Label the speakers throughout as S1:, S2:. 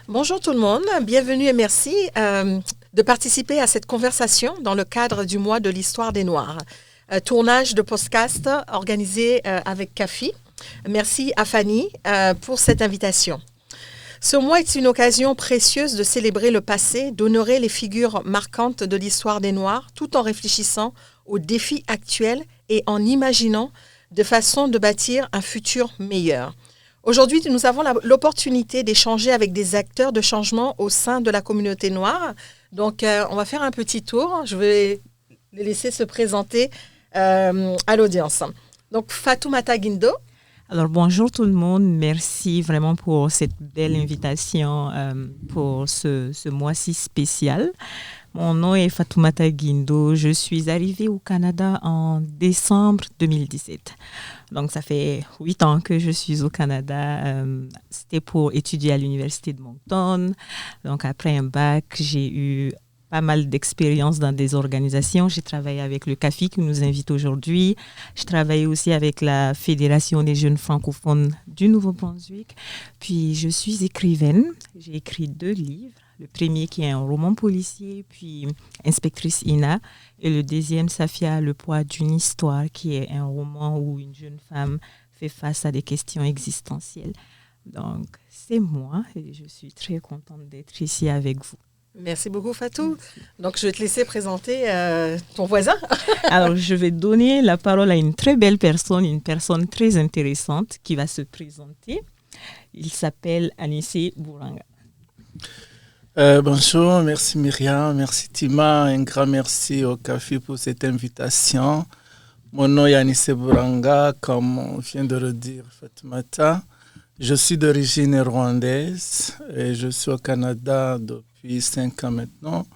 S1: Bonjour tout le monde, bienvenue et merci de participer à cette conversation dans le cadre du mois de l'histoire des Noirs. Tournage de podcast organisé avec CAFI. Merci à Fanny pour cette invitation. Ce mois est une occasion précieuse de célébrer le passé, d'honorer les figures marquantes de l'histoire des Noirs, tout en réfléchissant aux défis actuels et en imaginant de façon de bâtir un futur meilleur. Aujourd'hui, nous avons l'opportunité d'échanger avec des acteurs de changement au sein de la communauté noire. Donc, on va faire un petit tour. Je vais les laisser se présenter à l'audience. Donc, Fatoumata Guindo.
S2: Alors, bonjour tout le monde. Merci vraiment pour cette belle invitation pour ce mois-ci spécial. Mon nom est Fatoumata Guindo. Je suis arrivée au Canada en décembre 2017. Donc, ça fait 8 ans que je suis au Canada. C'était pour étudier à l'Université de Moncton. Donc, après un bac, j'ai eu pas mal d'expérience dans des organisations. J'ai travaillé avec le CAFI qui nous invite aujourd'hui. Je travaille aussi avec la Fédération des jeunes francophones du Nouveau-Brunswick. Puis, je suis écrivaine. J'ai écrit 2 livres. Le premier qui est un roman policier, puis Inspectrice Ina. Et le deuxième, Safia, le poids d'une histoire, qui est un roman où une jeune femme fait face à des questions existentielles. Donc, c'est moi et je suis très contente d'être ici avec vous.
S1: Merci beaucoup, Fatou. Donc, je vais te laisser présenter ton voisin.
S2: Alors, je vais donner la parole à une très belle personne, une personne très intéressante qui va se présenter. Il s'appelle Anissé Bouranga.
S3: Bonjour, merci Myriam, merci Tima, un grand merci au CAFI pour cette invitation. Mon nom est Anissé Bouranga, comme on vient de le dire, Fatoumata. Je suis d'origine rwandaise et je suis au Canada depuis 5 ans maintenant,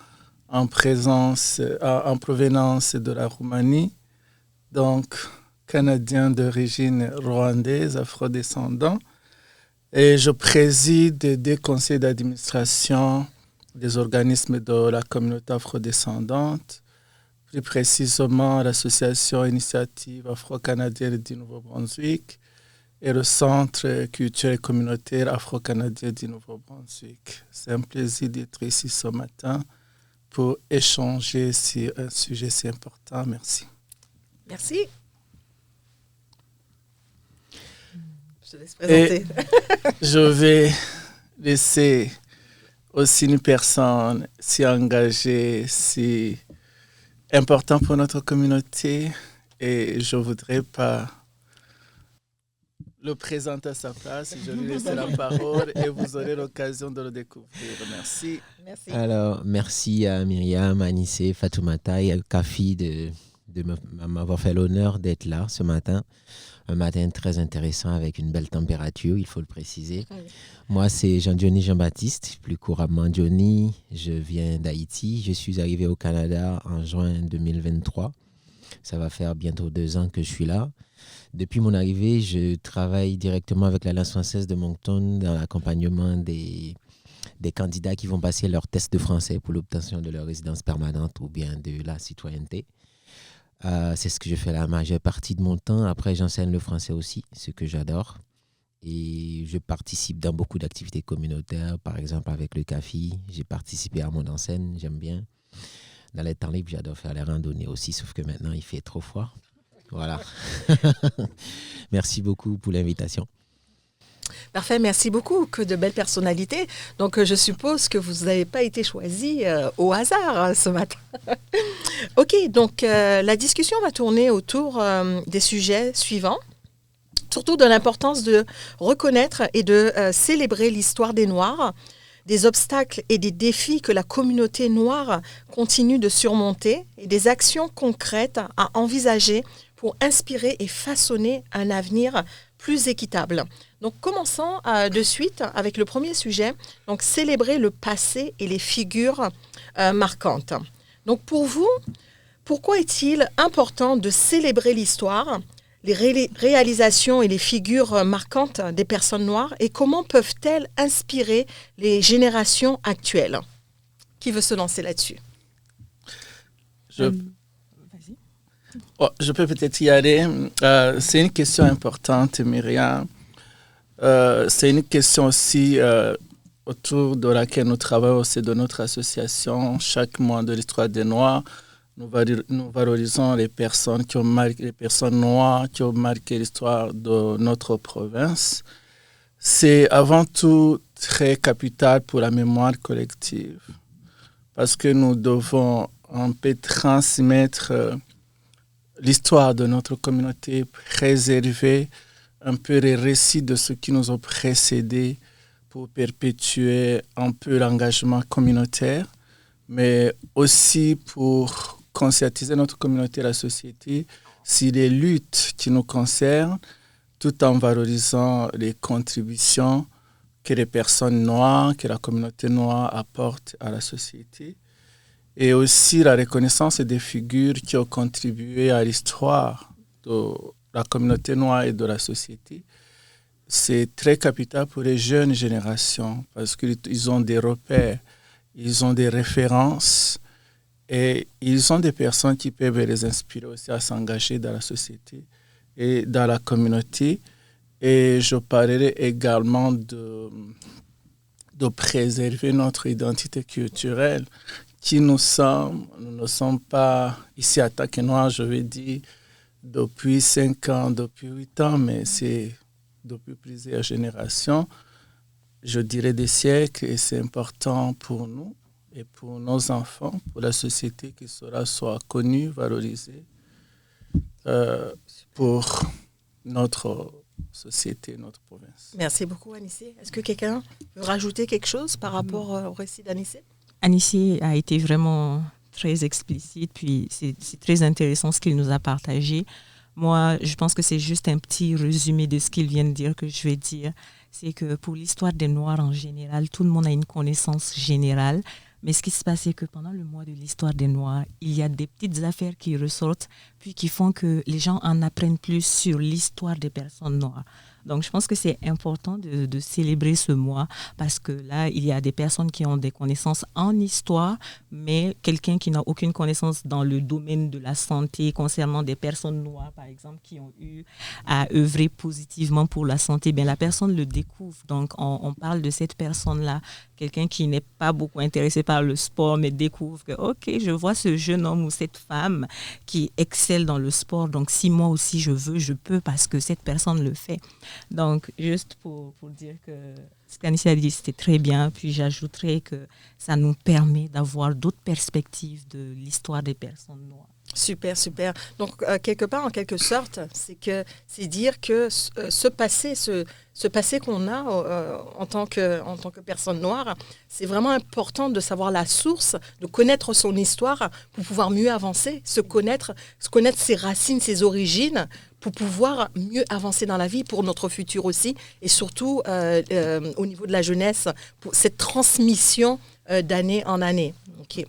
S3: en provenance de la Roumanie, donc canadien d'origine rwandaise, afrodescendant. Et je préside 2 conseils d'administration des organismes de la communauté afrodescendante, plus précisément l'association Initiative afro-canadienne du Nouveau-Brunswick et le Centre culturel et communautaire afro-canadien du Nouveau-Brunswick. C'est un plaisir d'être ici ce matin pour échanger sur un sujet si important. Merci.
S1: Merci. Je te laisse présenter.
S3: Je vais laisser aussi une personne si engagée, si importante pour notre communauté et je ne voudrais pas le présenter à sa place. Je lui laisser la parole et vous aurez l'occasion de le découvrir. Merci.
S1: Merci.
S4: Alors, merci à Myriam, Anissé, Fatoumata et à Kafi de m'avoir fait l'honneur d'être là ce matin. Un matin très intéressant avec une belle température, il faut le préciser. Oui. Moi, c'est Jean-Johnny Jean-Baptiste, plus couramment Johnny. Je viens d'Haïti. Je suis arrivé au Canada en juin 2023. Ça va faire bientôt 2 ans que je suis là. Depuis mon arrivée, je travaille directement avec l'Alliance française de Moncton dans l'accompagnement des candidats qui vont passer leur test de français pour l'obtention de leur résidence permanente ou bien de la citoyenneté. C'est ce que je fais la majeure partie de mon temps. Après, j'enseigne le français aussi, ce que j'adore. Et je participe dans beaucoup d'activités communautaires, par exemple avec le CAFI. J'ai participé à mon enseigne, j'aime bien. Dans les temps libres, j'adore faire les randonnées aussi, sauf que maintenant, il fait trop froid. Voilà. Merci beaucoup pour l'invitation.
S1: Parfait, merci beaucoup. Que de belles personnalités. Donc, je suppose que vous n'avez pas été choisi au hasard ce matin. OK, donc la discussion va tourner autour des sujets suivants, surtout de l'importance de reconnaître et de célébrer l'histoire des Noirs, des obstacles et des défis que la communauté noire continue de surmonter et des actions concrètes à envisager pour inspirer et façonner un avenir plus équitable. Donc, commençons de suite avec le premier sujet, donc célébrer le passé et les figures marquantes. Donc, pour vous, pourquoi est-il important de célébrer l'histoire, les réalisations et les figures marquantes des personnes noires et comment peuvent-elles inspirer les générations actuelles? Qui veut se lancer là-dessus?
S2: Vas-y.
S3: Je peux peut-être y aller. C'est une question importante, Myriam. C'est une question aussi autour de laquelle nous travaillons aussi de notre association, chaque mois de l'histoire des Noirs, nous valorisons les personnes noires qui ont marqué l'histoire de notre province. C'est avant tout très capital pour la mémoire collective parce que nous devons un peu transmettre l'histoire de notre communauté, préserver un peu les récits de ceux qui nous ont précédés pour perpétuer un peu l'engagement communautaire, mais aussi pour conscientiser notre communauté et la société sur les luttes qui nous concernent, tout en valorisant les contributions que les personnes noires, que la communauté noire apporte à la société, et aussi la reconnaissance des figures qui ont contribué à l'histoire de la communauté noire et de la société. C'est très capital pour les jeunes générations parce qu'ils ont des repères, ils ont des références et ils ont des personnes qui peuvent les inspirer aussi à s'engager dans la société et dans la communauté. Et je parlerai également de préserver notre identité culturelle qui nous ne sommes pas ici à Takenois, je vais dire, depuis 5 ans, depuis 8 ans, mais c'est depuis plusieurs générations, je dirais des siècles, et c'est important pour nous et pour nos enfants, pour la société, que cela soit connu, valorisé pour notre société, notre province.
S1: Merci beaucoup, Anissé. Est-ce que quelqu'un veut rajouter quelque chose par rapport au récit d'Anissé?
S2: Anissé a été vraiment très explicite, puis c'est très intéressant ce qu'il nous a partagé. Moi, je pense que c'est juste un petit résumé de ce qu'il vient de dire que je vais dire. C'est que pour l'histoire des Noirs en général, tout le monde a une connaissance générale. Mais ce qui se passe, c'est que pendant le mois de l'histoire des Noirs, il y a des petites affaires qui ressortent, puis qui font que les gens en apprennent plus sur l'histoire des personnes noires. Donc, je pense que c'est important de célébrer ce mois parce que là, il y a des personnes qui ont des connaissances en histoire, mais quelqu'un qui n'a aucune connaissance dans le domaine de la santé concernant des personnes noires, par exemple, qui ont eu à œuvrer positivement pour la santé, bien, la personne le découvre. Donc, on parle de cette personne-là, quelqu'un qui n'est pas beaucoup intéressé par le sport, mais découvre que, OK, je vois ce jeune homme ou cette femme qui excelle dans le sport. Donc, si moi aussi je peux parce que cette personne le fait. Donc, juste pour dire que ce qu'Anissé a dit, c'était très bien. Puis, j'ajouterais que ça nous permet d'avoir d'autres perspectives de l'histoire des personnes noires.
S1: Super, super. Donc, quelque part, en quelque sorte, c'est dire que ce passé qu'on a en tant que personne noire, c'est vraiment important de savoir la source, de connaître son histoire pour pouvoir mieux avancer, se connaître ses racines, ses origines, pour pouvoir mieux avancer dans la vie, pour notre futur aussi, et surtout au niveau de la jeunesse, pour cette transmission d'année en année. OK.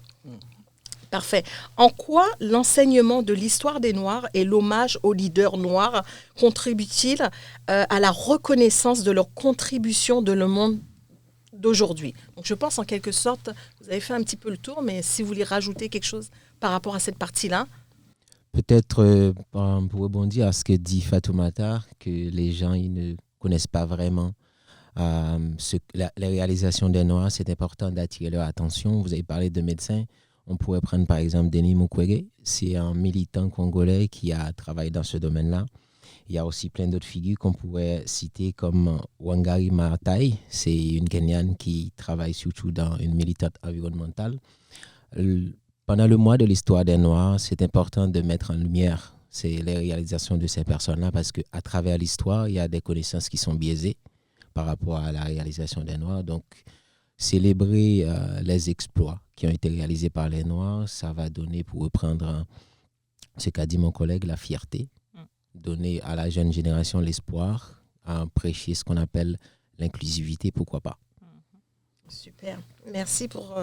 S1: Parfait. En quoi l'enseignement de l'histoire des Noirs et l'hommage aux leaders noirs contribue-t-il à la reconnaissance de leur contribution dans le monde d'aujourd'hui? Donc, je pense en quelque sorte, vous avez fait un petit peu le tour, mais si vous voulez rajouter quelque chose par rapport à cette partie-là.
S4: Peut-être pour rebondir à ce que dit Fatoumata, que les gens ils ne connaissent pas vraiment la réalisation des Noirs, c'est important d'attirer leur attention. Vous avez parlé de médecins. On pourrait prendre par exemple Denis Mukwege, c'est un militant congolais qui a travaillé dans ce domaine-là. Il y a aussi plein d'autres figures qu'on pourrait citer comme Wangari Maathai, c'est une Kenyane qui travaille surtout dans une militante environnementale. Pendant le mois de l'histoire des Noirs, c'est important de mettre en lumière les réalisations de ces personnes-là parce qu'à travers l'histoire, il y a des connaissances qui sont biaisées par rapport à la réalisation des Noirs. Donc, célébrer les exploits qui ont été réalisés par les Noirs, ça va donner, pour reprendre ce qu'a dit mon collègue, la fierté, donner à la jeune génération l'espoir, à prêcher ce qu'on appelle l'inclusivité, pourquoi pas.
S1: Super, merci pour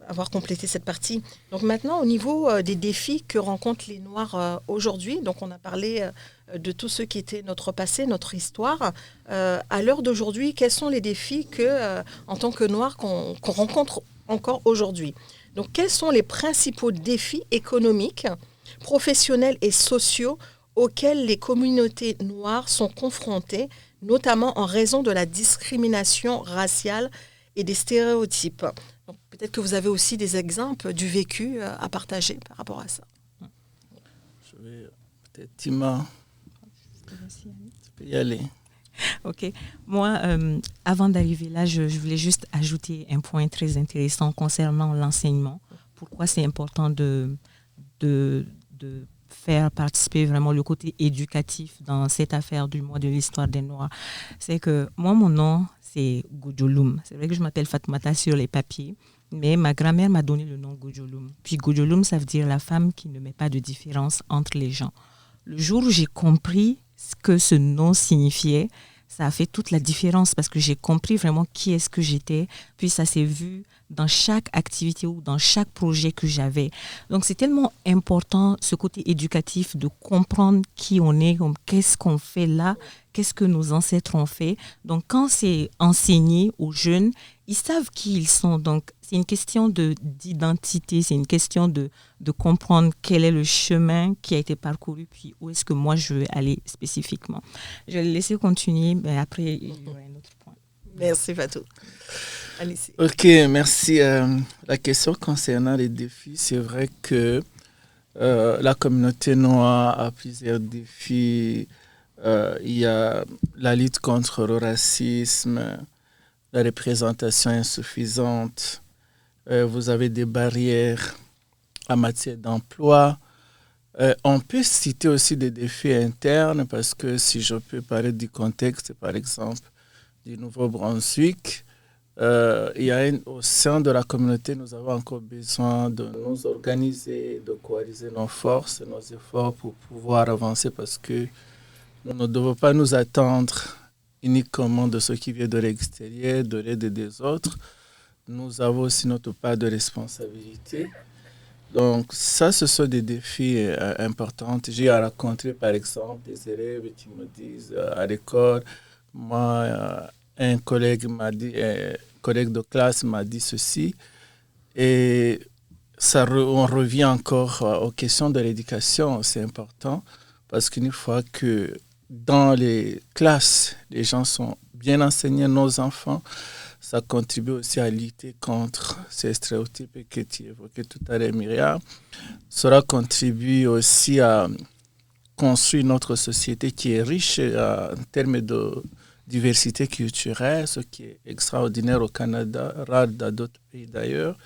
S1: avoir complété cette partie. Donc maintenant, au niveau des défis que rencontrent les Noirs aujourd'hui, donc on a parlé de tout ce qui était notre passé, notre histoire. À l'heure d'aujourd'hui, quels sont les défis en tant que Noirs qu'on rencontre encore aujourd'hui? Donc, quels sont les principaux défis économiques, professionnels et sociaux auxquels les communautés noires sont confrontées notamment en raison de la discrimination raciale et des stéréotypes. Donc, peut-être que vous avez aussi des exemples du vécu à partager par rapport à ça.
S3: Je vais peut-être, Tima, tu peux y aller.
S2: Ok. Moi, avant d'arriver là, je voulais juste ajouter un point très intéressant concernant l'enseignement. Pourquoi c'est important de faire participer vraiment le côté éducatif dans cette affaire du mois de l'histoire des Noirs. C'est que moi, mon nom, c'est Gojolum. C'est vrai que je m'appelle Fatoumata sur les papiers, mais ma grand-mère m'a donné le nom Gojolum. Puis Gojolum, ça veut dire la femme qui ne met pas de différence entre les gens. Le jour où j'ai compris ce que ce nom signifiait, ça a fait toute la différence parce que j'ai compris vraiment qui est-ce que j'étais. Puis ça s'est vu dans chaque activité ou dans chaque projet que j'avais. Donc c'est tellement important ce côté éducatif de comprendre qui on est, qu'est-ce qu'on fait là, qu'est-ce que nos ancêtres ont fait. Donc quand c'est enseigné aux jeunes, ils savent qui ils sont. Donc c'est une question d'identité, c'est une question de comprendre quel est le chemin qui a été parcouru, puis où est-ce que moi je veux aller spécifiquement. Je vais le laisser continuer, mais après il y aura un autre point.
S1: Merci Fatou. Alice.
S3: Ok, merci. La question concernant les défis, c'est vrai que la communauté noire a plusieurs défis. Il y a la lutte contre le racisme, la représentation insuffisante. Vous avez des barrières en matière d'emploi. On peut citer aussi des défis internes parce que si je peux parler du contexte, par exemple, du Nouveau-Brunswick, au sein de la communauté, nous avons encore besoin de nous organiser, de coaliser nos forces, nos efforts pour pouvoir avancer parce que nous ne devons pas nous attendre uniquement de ce qui vient de l'extérieur, de l'aide des autres. Nous avons aussi notre part de responsabilité. Donc ça, ce sont des défis importants. J'ai rencontré par exemple des élèves qui me disent à l'école, moi, un collègue de classe m'a dit ceci. Et on revient encore aux questions de l'éducation, c'est important, parce qu'une fois que dans les classes, les gens sont bien enseignés, nos enfants, ça contribue aussi à lutter contre ces stéréotypes que tu évoquais tout à l'heure, Myriam. Cela contribue aussi à construire notre société qui est riche en termes de diversité culturelle, ce qui est extraordinaire au Canada, rare dans d'autres pays d'ailleurs.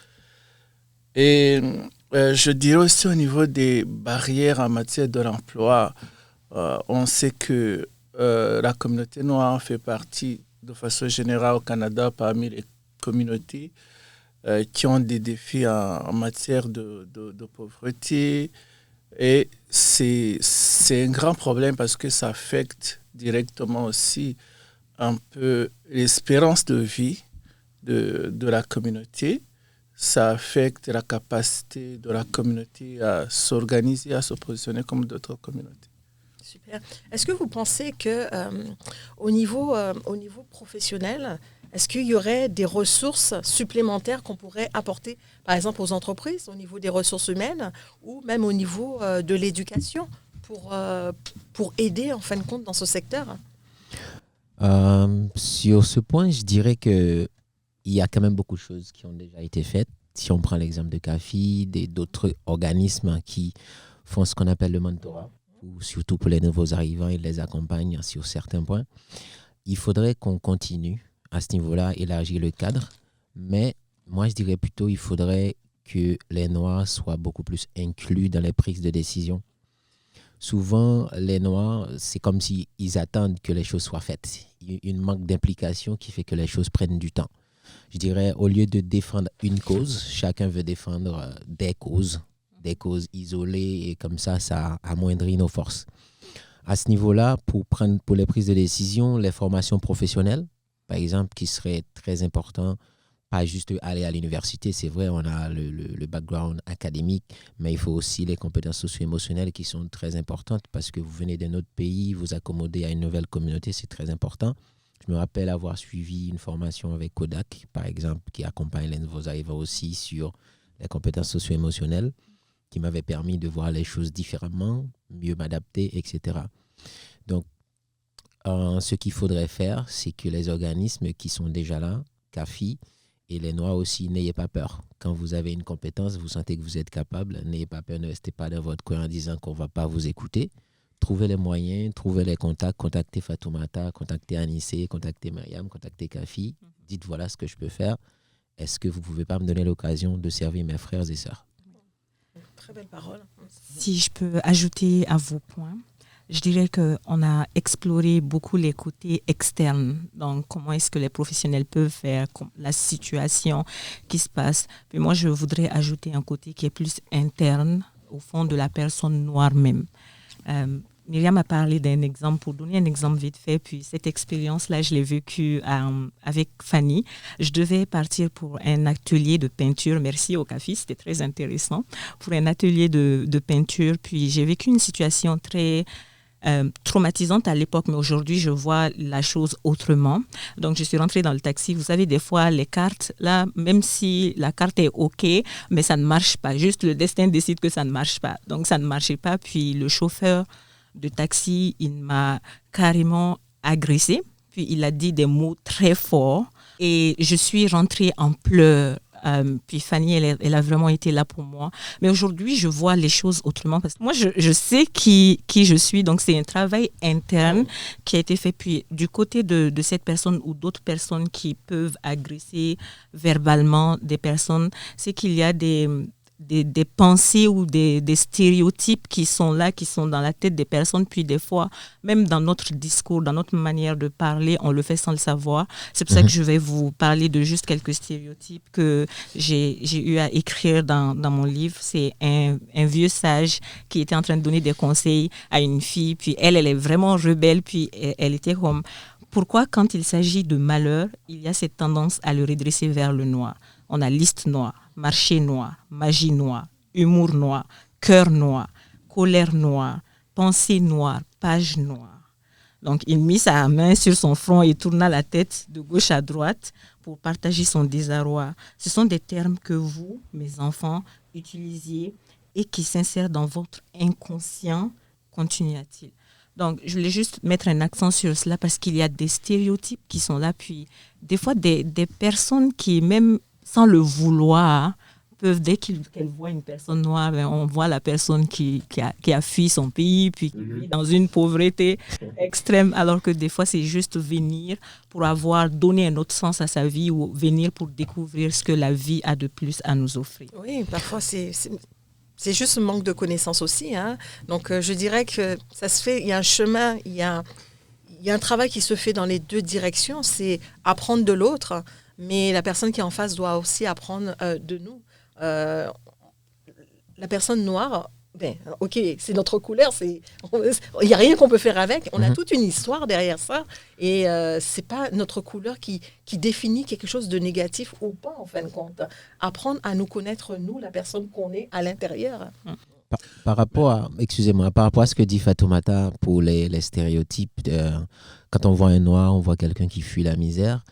S3: Et je dirais aussi au niveau des barrières en matière de l'emploi, on sait que la communauté noire fait partie de façon générale au Canada parmi les communautés qui ont des défis en matière de pauvreté. Et c'est un grand problème parce que ça affecte directement aussi un peu l'espérance de vie de la communauté. Ça affecte la capacité de la communauté à s'organiser, à se positionner comme d'autres communautés.
S1: Super. Est-ce que vous pensez que au niveau professionnel, est-ce qu'il y aurait des ressources supplémentaires qu'on pourrait apporter, par exemple, aux entreprises, au niveau des ressources humaines ou même au niveau de l'éducation pour aider, en fin de compte, dans ce secteur?
S4: Sur ce point, je dirais qu'il y a quand même beaucoup de choses qui ont déjà été faites. Si on prend l'exemple de CAFI, d'autres organismes qui font ce qu'on appelle le mentorat, ou surtout pour les nouveaux arrivants, ils les accompagnent sur certains points. Il faudrait qu'on continue à ce niveau-là, élargir le cadre, mais moi je dirais plutôt qu'il faudrait que les Noirs soient beaucoup plus inclus dans les prises de décision. Souvent, les Noirs, c'est comme s'ils attendent que les choses soient faites. Il y a une manque d'implication qui fait que les choses prennent du temps. Je dirais, au lieu de défendre une cause, chacun veut défendre des causes isolées, et comme ça amoindrit nos forces. À ce niveau-là, pour les prises de décision, les formations professionnelles, par exemple, qui serait très important, pas juste aller à l'université, c'est vrai, on a le background académique, mais il faut aussi les compétences socio-émotionnelles qui sont très importantes parce que vous venez d'un autre pays, vous accommodez à une nouvelle communauté, c'est très important. Je me rappelle avoir suivi une formation avec Kodak, par exemple, qui accompagne les nouveaux arrivants aussi sur les compétences socio-émotionnelles, qui m'avait permis de voir les choses différemment, mieux m'adapter, etc. Donc, ce qu'il faudrait faire, c'est que les organismes qui sont déjà là, CAFI, et les Noirs aussi, n'ayez pas peur. Quand vous avez une compétence, vous sentez que vous êtes capable, n'ayez pas peur, ne restez pas dans votre coin en disant qu'on ne va pas vous écouter. Trouvez les moyens, trouvez les contacts, contactez Fatoumata, contactez Anissé, contactez Myriam, contactez Kafi. Dites voilà ce que je peux faire. Est-ce que vous ne pouvez pas me donner l'occasion de servir mes frères et sœurs?
S1: Très belle parole.
S2: Si je peux ajouter à vos points, je dirais qu'on a exploré beaucoup les côtés externes. Donc, comment est-ce que les professionnels peuvent faire, la situation qui se passe. Puis moi, je voudrais ajouter un côté qui est plus interne, au fond de la personne noire même. Myriam a parlé d'un exemple, pour donner un exemple vite fait, puis cette expérience-là, je l'ai vécue avec Fanny. Je devais partir pour un atelier de peinture, merci au CAFI, c'était très intéressant, pour un atelier de peinture, puis j'ai vécu une situation très traumatisante à l'époque, mais aujourd'hui, je vois la chose autrement. Donc, je suis rentrée dans le taxi. Vous savez, des fois, les cartes, là, même si la carte est OK, mais ça ne marche pas. Juste le destin décide que ça ne marche pas. Donc, ça ne marchait pas. Puis, le chauffeur de taxi, il m'a carrément agressée. Puis, il a dit des mots très forts. Et je suis rentrée en pleurs. Puis Fanny, elle a vraiment été là pour moi. Mais aujourd'hui, je vois les choses autrement parce que moi, je sais qui je suis. Donc, c'est un travail interne qui a été fait. Puis, du côté de cette personne ou d'autres personnes qui peuvent agresser verbalement des personnes, c'est qu'il y a des pensées ou des stéréotypes qui sont là, qui sont dans la tête des personnes. Puis des fois, même dans notre discours, dans notre manière de parler, on le fait sans le savoir. C'est pour ça que je vais vous parler de juste quelques stéréotypes que j'ai eu à écrire dans mon livre. C'est un vieux sage qui était en train de donner des conseils à une fille. Puis elle est vraiment rebelle. Puis elle était comme... Pourquoi, quand il s'agit de malheur, il y a cette tendance à le redresser vers le noir? On a liste noire, marché noir, magie noire, humour noir, cœur noir, colère noire, pensée noire, page noire. Donc, il mit sa main sur son front et tourna la tête de gauche à droite pour partager son désarroi. Ce sont des termes que vous, mes enfants, utilisiez et qui s'insèrent dans votre inconscient, continua-t-il. Donc, je voulais juste mettre un accent sur cela parce qu'il y a des stéréotypes qui sont là. Puis, des fois, des personnes qui, même sans le vouloir, peuvent, dès qu'elles voient une personne noire, on voit la personne qui a fui son pays, puis qui vit dans une pauvreté extrême, alors que des fois, c'est juste venir pour avoir donné un autre sens à sa vie ou venir pour découvrir ce que la vie a de plus à nous offrir.
S1: Oui, parfois, c'est juste un manque de connaissances aussi. Hein. Donc, je dirais que ça se fait, il y a un chemin, il y a un travail qui se fait dans les deux directions. C'est apprendre de l'autre, mais la personne qui est en face doit aussi apprendre de nous. La personne noire, ok, c'est notre couleur, il n'y a rien qu'on peut faire avec. On a toute une histoire derrière ça. Et c'est pas notre couleur qui définit quelque chose de négatif ou pas, en fin de compte. Apprendre à nous connaître, nous, la personne qu'on est à l'intérieur.
S4: Par rapport à ce que dit Fatoumata pour les stéréotypes, quand on voit un noir, on voit quelqu'un qui fuit la misère.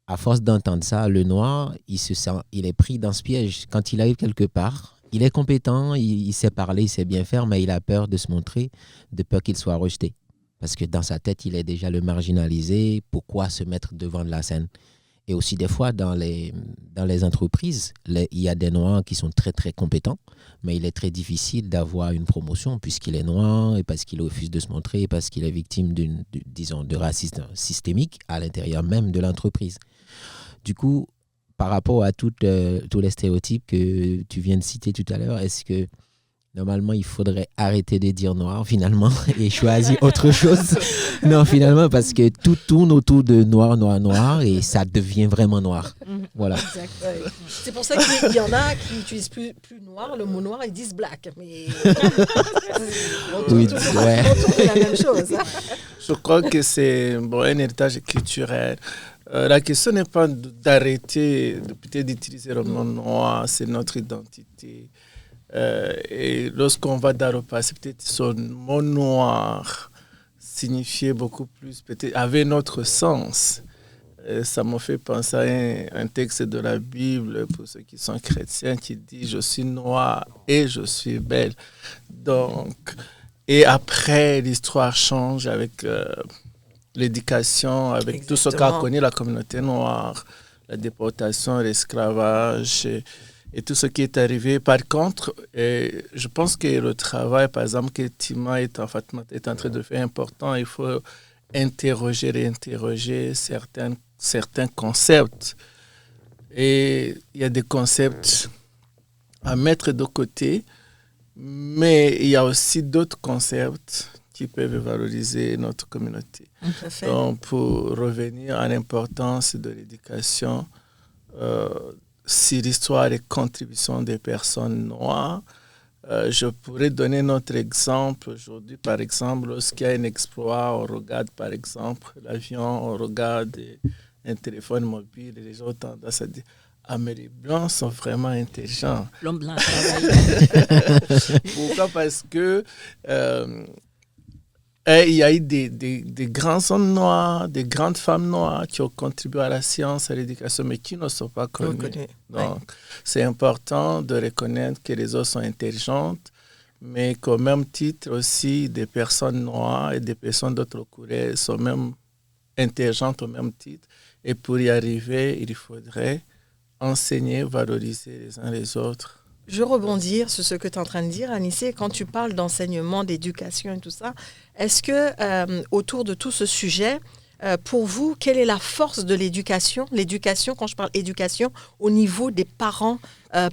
S4: À force d'entendre ça, le noir, il est pris dans ce piège. Quand il arrive quelque part, il est compétent, il sait parler, il sait bien faire, mais il a peur de se montrer, de peur qu'il soit rejeté. Parce que dans sa tête, il est déjà le marginalisé. Pourquoi se mettre devant de la scène? Et aussi, des fois, dans les entreprises, il y a des noirs qui sont très, très compétents, mais il est très difficile d'avoir une promotion puisqu'il est noir et parce qu'il refuse de se montrer et parce qu'il est victime de racisme systémique à l'intérieur même de l'entreprise. Du coup, par rapport à tous les stéréotypes que tu viens de citer tout à l'heure, est-ce que normalement, il faudrait arrêter de dire noir, finalement, et choisir autre chose? Non, finalement, parce que tout tourne autour de noir, noir, noir, et ça devient vraiment noir. Voilà.
S1: Exact, ouais. C'est pour ça qu'il y en a qui n'utilisent plus noir, le mot noir, ils disent black. Mais on tourne la même chose. Hein.
S3: Je crois que c'est un héritage culturel. La question n'est pas d'arrêter peut-être d'utiliser le mot noir, c'est notre identité. Et lorsqu'on va dans le passé, peut-être son mot noir signifiait beaucoup plus, peut-être avait notre sens. Ça me fait penser à un texte de la Bible pour ceux qui sont chrétiens qui dit « Je suis noire et je suis belle ». Donc, et après, l'histoire change avec l'éducation, avec tout ce qu'a connu la communauté noire, la déportation, l'esclavage et tout ce qui est arrivé. Par contre, je pense que le travail, par exemple, que Tima est en train de faire important, il faut réinterroger certains concepts. Et il y a des concepts à mettre de côté, mais il y a aussi d'autres concepts qui peuvent valoriser notre communauté. Donc, pour revenir à l'importance de l'éducation, sur l'histoire et contribution des personnes noires, je pourrais donner notre exemple aujourd'hui. Par exemple, lorsqu'il y a un exploit, on regarde par exemple l'avion, on regarde un téléphone mobile et les gens ont tendance à dire « Ah, mais les Blancs sont vraiment intelligents. »
S2: L'homme blanc.
S3: Pourquoi? Parce que il y a eu des grands hommes noirs, des grandes femmes noires qui ont contribué à la science, à l'éducation, mais qui ne sont pas connus. Donc, c'est important de reconnaître que les autres sont intelligentes, mais qu'au même titre aussi, des personnes noires et des personnes d'autres couleurs sont même intelligentes au même titre. Et pour y arriver, il faudrait enseigner, valoriser les uns les autres.
S1: Je rebondis sur ce que tu es en train de dire, Anissé. Quand tu parles d'enseignement, d'éducation et tout ça, est-ce que autour de tout ce sujet, pour vous, quelle est la force de l'éducation? L'éducation, quand je parle éducation, au niveau des parents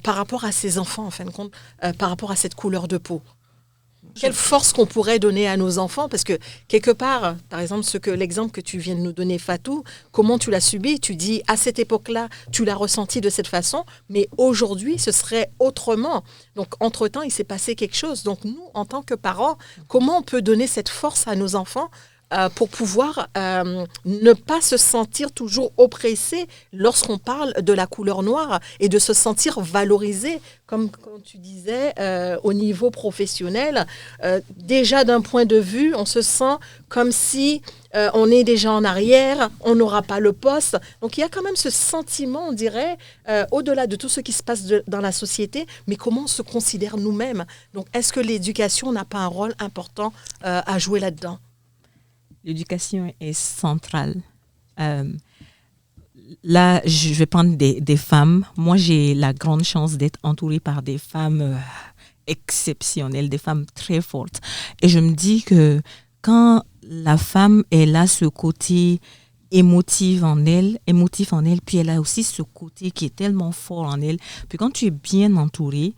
S1: par rapport à ces enfants, en fin de compte, par rapport à cette couleur de peau. Quelle force qu'on pourrait donner à nos enfants? Parce que quelque part, par exemple, l'exemple que tu viens de nous donner, Fatou, comment tu l'as subi? Tu dis, à cette époque-là, tu l'as ressenti de cette façon, mais aujourd'hui, ce serait autrement. Donc, entre-temps, il s'est passé quelque chose. Donc, nous, en tant que parents, comment on peut donner cette force à nos enfants pour pouvoir ne pas se sentir toujours oppressé lorsqu'on parle de la couleur noire et de se sentir valorisé, comme tu disais, au niveau professionnel. Déjà d'un point de vue, on se sent comme si on est déjà en arrière, on n'aura pas le poste. Donc il y a quand même ce sentiment, on dirait, au-delà de tout ce qui se passe dans la société, mais comment on se considère nous-mêmes. Donc est-ce que l'éducation n'a pas un rôle important à jouer là-dedans?
S2: L'éducation est centrale. Là, je vais prendre des femmes. Moi, j'ai la grande chance d'être entourée par des femmes exceptionnelles, des femmes très fortes. Et je me dis que quand la femme, elle a ce côté émotif en elle, puis elle a aussi ce côté qui est tellement fort en elle. Puis quand tu es bien entourée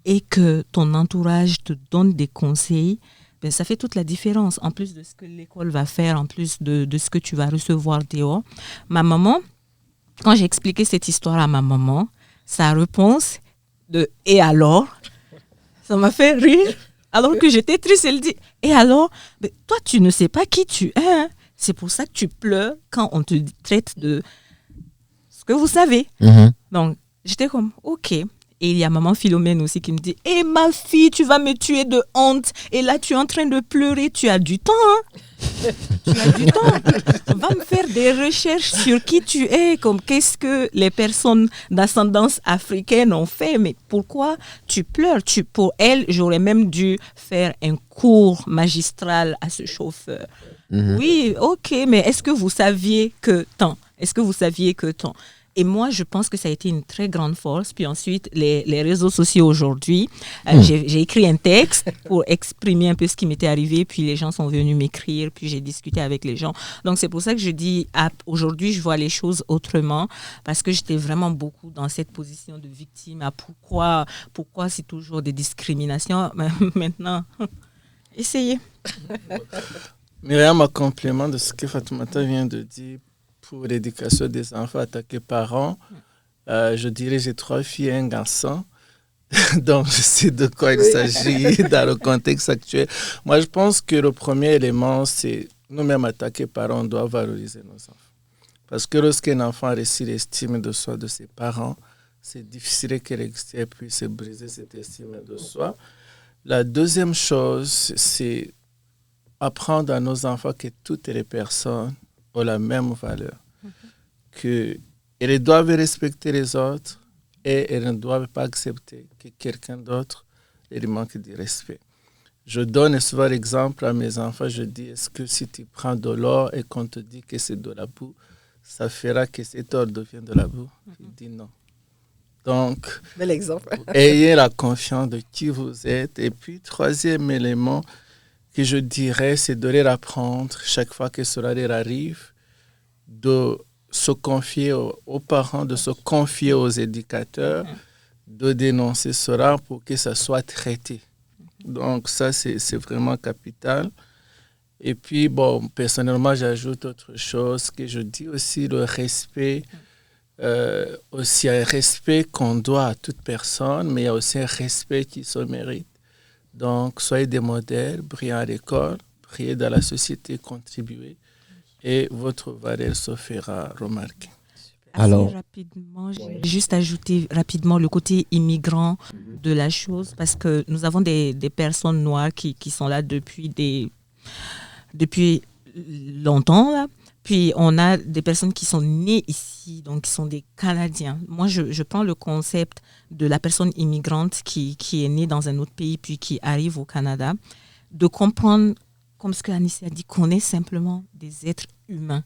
S2: et que ton entourage te donne des conseils, ben, ça fait toute la différence, en plus de ce que l'école va faire, en plus de ce que tu vas recevoir dehors. Ma maman, quand j'ai expliqué cette histoire à ma maman, sa réponse de « et alors ?» ça m'a fait rire. Alors que j'étais triste, elle dit « et alors ?» Mais toi, tu ne sais pas qui tu es. Hein? C'est pour ça que tu pleures quand on te traite de ce que vous savez. Mm-hmm. Donc, j'étais comme « ok ». Et il y a maman Philomène aussi qui me dit « Eh ma fille, tu vas me tuer de honte. Et là, tu es en train de pleurer. Tu as du temps. Hein? Tu as du temps. Va me faire des recherches sur qui tu es. Comme qu'est-ce que les personnes d'ascendance africaine ont fait. Mais pourquoi tu pleures? Pour elle, j'aurais même dû faire un cours magistral à ce chauffeur. Mm-hmm. Oui, ok, mais est-ce que vous saviez que tant? Est-ce que vous saviez que tant? Et moi, je pense que ça a été une très grande force. Puis ensuite, les réseaux sociaux aujourd'hui, j'ai écrit un texte pour exprimer un peu ce qui m'était arrivé. Puis les gens sont venus m'écrire. Puis j'ai discuté avec les gens. Donc, c'est pour ça que je dis, aujourd'hui, je vois les choses autrement. Parce que j'étais vraiment beaucoup dans cette position de victime. Pourquoi c'est toujours des discriminations? Maintenant, essayez.
S3: Myriam, en complément de ce que Fatoumata vient de dire, pour l'éducation des enfants attaqués par an, je dirais j'ai 3 filles et un garçon. Donc, je sais de quoi il s'agit dans le contexte actuel. Moi, je pense que le premier élément, c'est nous-mêmes attaqués par an, on doit valoriser nos enfants. Parce que lorsqu'un enfant a reçu l'estime de soi de ses parents, c'est difficile que l'extérieur puisse briser cette estime de soi. La deuxième chose, c'est apprendre à nos enfants que toutes les personnes ont la même valeur, qu'elles doivent respecter les autres et elles ne doivent pas accepter que quelqu'un d'autre leur manque de respect. Je donne souvent l'exemple à mes enfants, je dis, est-ce que si tu prends de l'or et qu'on te dit que c'est de la boue, ça fera que cet or devienne de la boue? Je dis non. Donc,
S1: bel exemple.
S3: Ayez la confiance de qui vous êtes. Et puis, troisième élément que je dirais, c'est de leur apprendre, chaque fois que cela leur arrive, de se confier aux parents, de se confier aux éducateurs, de dénoncer cela pour que ça soit traité. Donc ça, c'est vraiment capital. Et puis, bon, personnellement, j'ajoute autre chose que je dis aussi, le respect. Aussi un respect qu'on doit à toute personne, mais il y a aussi un respect qui se mérite. Donc, soyez des modèles, brillez à l'école, brillez dans la société, contribuez, et votre valeur se fera remarquer.
S2: Alors, rapidement, je vais juste ajouter rapidement le côté immigrant de la chose, parce que nous avons des personnes noires qui sont là depuis longtemps, là. Puis on a des personnes qui sont nées ici, donc qui sont des Canadiens. Moi, je prends le concept de la personne immigrante qui est née dans un autre pays, puis qui arrive au Canada, de comprendre, comme ce que Anissé a dit, qu'on est simplement des êtres humains.